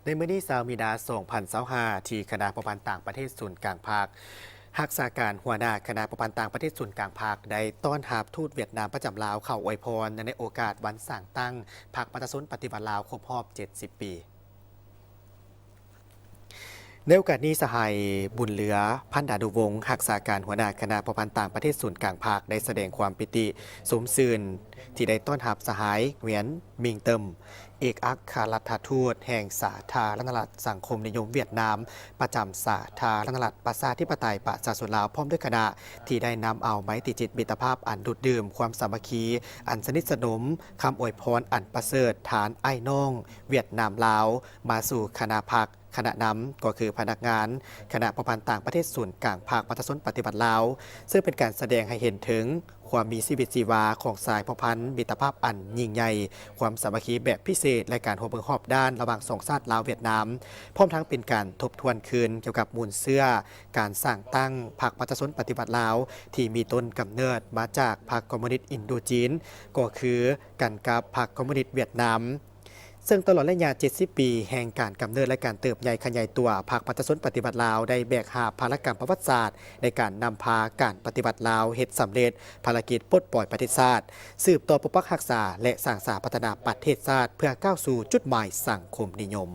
ในมื้อนี้สาวมีนา2025ที่คณะประพันธ์ต่างประเทศศูนย์กลางภาครักษาการหัวหน้าคณะประพันธ์ต่างประเทศศูนย์กลางภาคได้ต้อนรับทูตเวียดนามประจำลาวเข้าอวยพรในโอกาสวันสร้างตั้งพรรคประชาชนปฏิวัติลาวครบรอบ70 ปีในโอกาสนี้สหายบุญเหลือพันดาดุวงศ์รักษาการหัวหน้าคณะประพันธ์ต่างประเทศศูนย์กลางภาคได้แสดงความปิติสมซื่นที่ได้ต้อนรับสหายเหวียนมิงเติมเอกอัครราชทูตแห่งสาธารณรัฐสังคมนิยมเวียดนามประจำสาธารณรัฐประชาธิปไตยประชาชนลาวพร้อมด้วยคณะที่ได้นำเอาไม้ติจิตมิตรภาพอันดุดดื่มความสามัคคีอันสนิทสนมคำอวยพรอันประเสริฐฐานไอ้น้องเวียดนามลาวมาสู่คณะพักคณะนำก็คือพนักงานคณะประพันธ์ต่างประเทศศูนย์กลางภาคประชาชนปฏิบัติลาวซึ่งเป็นการแสดงให้เห็นถึงความมีชีวิตชีวาของสายพพันธ์มิตรภาพอันยิ่งใหญ่ความสามัคคีแบบพิเศษและการหัวเบิงหอบด้านระหว่างสองชาติลาวเวียดนามพร้อมทั้งเป็นการทบทวนคืนเกี่ยวกับมูลเสื้อการสร้างตั้งพรรคประชาชนปฏิบัติลาวที่มีต้นกำเนิดมาจากพรรคคอมมิวนิสต์อินโดจีนก็คือกันกับพรรคคอมมิวนิสต์เวียดนามซึ่งตลอดระยะ70 ปีแห่งการกำเนิดและการเติบใหญ่ขยายตัวพรรคประชาชนปฏิบัติลาวได้แบกหาบภารกรรมประวัติศาสตร์ในการนำพาการปฏิบัติลาวเฮ็ดสำเร็จภารกิจปลดปล่อยประเทศชาติสืบต่อปกปักรักษาและสร้างสรรค์พัฒนาประเทศชาติเพื่อก้าวสู่จุดหมายสังคมนิยม